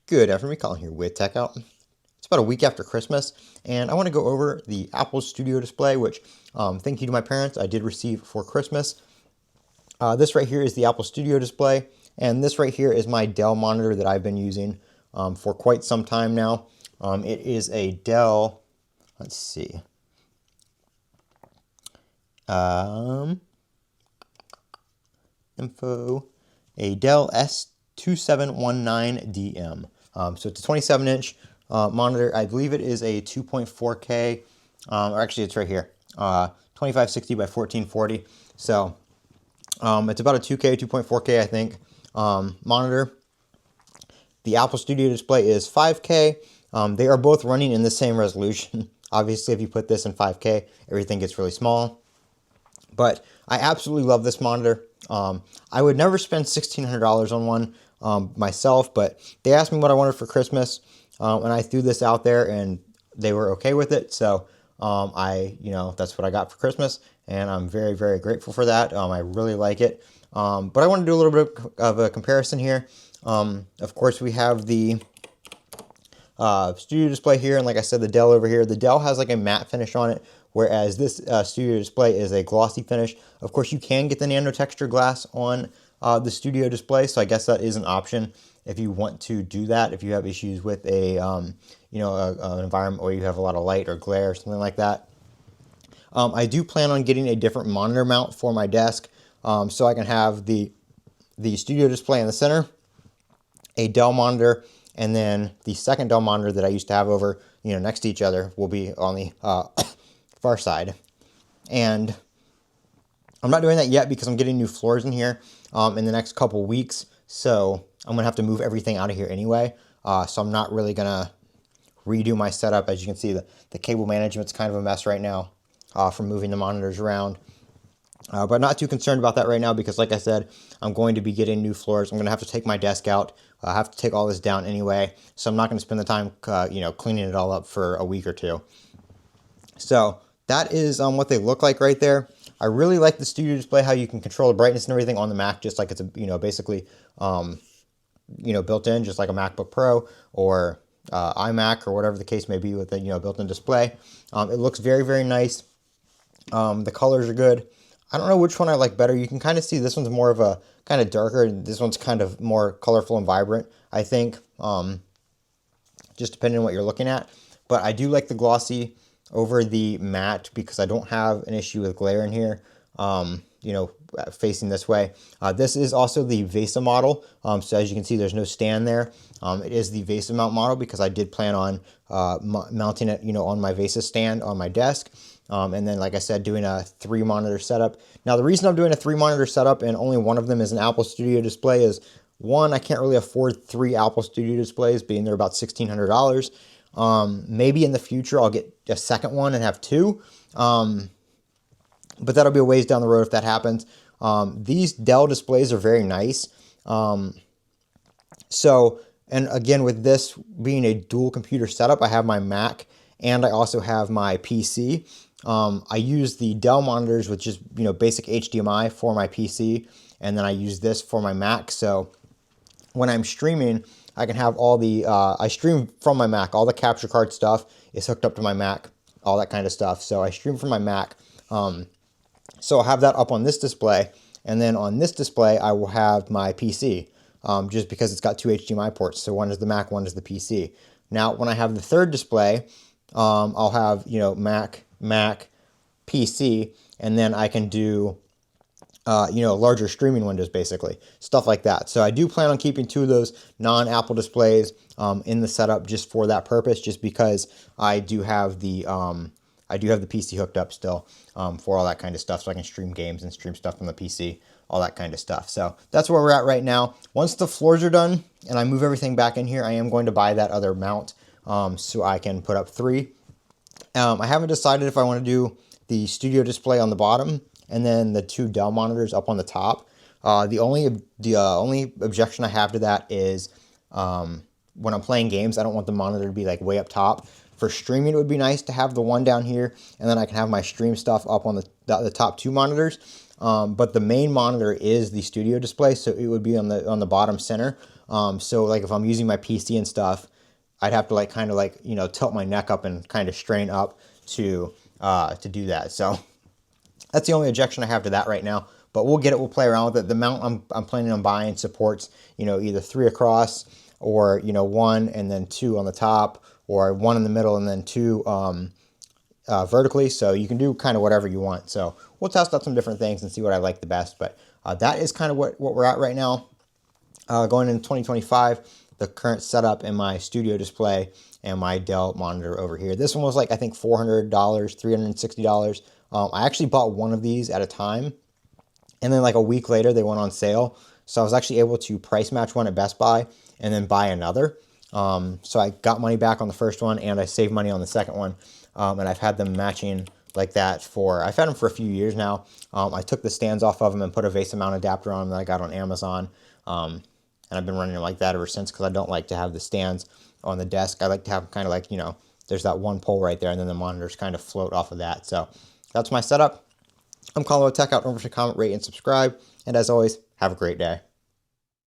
Good afternoon, Colin here with Techout. It's about a week after Christmas, and I want to go over the Apple Studio display, which, thank you to my parents, I did receive for Christmas. This right here is the Apple Studio display, and this right here is my Dell monitor that I've been using for quite some time now. It is a Dell, let's see, info, a Dell S2719DM. So it's a 27-inch monitor. I believe it is a 2.4K, or actually it's right here, 2560 by 1440. So it's about a 2K, 2.4K, I think, monitor. The Apple Studio display is 5K. They are both running in the same resolution. Obviously, if you put this in 5K, everything gets really small. But I absolutely love this monitor. I would never spend $1,600 on one myself, but they asked me what I wanted for Christmas, and I threw this out there, and they were okay with it. So that's what I got for Christmas, and I'm very, very grateful for that. I really like it. But I want to do a little bit of a comparison here. Of course, we have the Studio display here, and like I said, the Dell over here. The Dell has like a matte finish on it, whereas this Studio display is a glossy finish. Of course, you can get the nano texture glass on the Studio display, so I guess that is an option if you want to do that. If you have issues with an environment where you have a lot of light or glare or something like that. I do plan on getting a different monitor mount for my desk, so I can have the Studio display in the center, a Dell monitor, and then the second Dell monitor that I used to have over, next to each other will be on the far side. And I'm not doing that yet because I'm getting new floors in here in the next couple weeks. So I'm going to have to move everything out of here anyway. So I'm not really going to redo my setup. As you can see, the cable management's kind of a mess right now from moving the monitors around. But not too concerned about that right now because, like I said, I'm going to be getting new floors. I'm going to have to take my desk out. I have to take all this down anyway. So I'm not going to spend the time, cleaning it all up for a week or two. So that is what they look like right there. I really like the Studio display, how you can control the brightness and everything on the Mac, just like it's basically built in, just like a MacBook Pro or iMac or whatever the case may be with the built-in display. It looks very, very nice. The colors are good. I don't know which one I like better. You can kind of see this one's more of a kind of darker, and this one's kind of more colorful and vibrant, I think, just depending on what you're looking at. But I do like the glossy over the matte because I don't have an issue with glare in here, facing this way. This is also the VESA model. So as you can see, there's no stand there. It is the VESA mount model because I did plan on mounting it, on my VESA stand on my desk. And then, like I said, doing a 3-monitor setup. Now, the reason I'm doing a 3-monitor setup and only one of them is an Apple Studio display is, one, I can't really afford 3 Apple Studio displays, being they're about $1,600. Maybe in the future I'll get a second one and have 2. But that'll be a ways down the road if that happens. These Dell displays are very nice. And again, with this being a dual computer setup, I have my Mac and I also have my PC. I use the Dell monitors with just, basic HDMI for my PC, and then I use this for my Mac. So when I'm streaming, I can have all the, I stream from my Mac. All the capture card stuff is hooked up to my Mac, all that kind of stuff. So I stream from my Mac. So I'll have that up on this display, and then on this display, I will have my PC, just because it's got 2 HDMI ports. So one is the Mac, one is the PC. Now, when I have the third display, I'll have, Mac, PC, and then I can do, larger streaming windows, basically, stuff like that. So I do plan on keeping 2 of those non-Apple displays in the setup just for that purpose, just because I do have the PC hooked up still for all that kind of stuff, so I can stream games and stream stuff from the PC, all that kind of stuff. So that's where we're at right now. Once the floors are done and I move everything back in here, I am going to buy that other mount so I can put up 3. I haven't decided if I want to do the Studio display on the bottom and then the 2 Dell monitors up on the top. The only objection I have to that is when I'm playing games, I don't want the monitor to be like way up top. For streaming, it would be nice to have the one down here, and then I can have my stream stuff up on the top 2 monitors. But the main monitor is the Studio display, so it would be on the bottom center. So like if I'm using my PC and stuff, I'd have to like kind of like, tilt my neck up and kind of strain up to do that. So that's the only objection I have to that right now. But we'll get it. We'll play around with it. The mount I'm planning on buying supports, either 3 across or, 1 and then 2 on the top, or 1 in the middle and then 2 vertically. So you can do kind of whatever you want. So we'll test out some different things and see what I like the best. But that is kind of what we're at right now. Going into 2025, the current setup in my studio display and my Dell monitor over here. This one was like, I think $400, $360. I actually bought one of these at a time, and then like a week later they went on sale. So I was actually able to price match one at Best Buy and then buy another. So I got money back on the first one and I saved money on the second one. And I've had them matching like that I've had them for a few years now. I took the stands off of them and put a vase mount adapter on them that I got on Amazon. And I've been running them like that ever since, because I don't like to have the stands on the desk. I like to have kind of like, there's that one pole right there and then the monitors kind of float off of that. So that's my setup. I'm Colin with Techout. Don't forget to comment, rate, and subscribe. And as always, have a great day.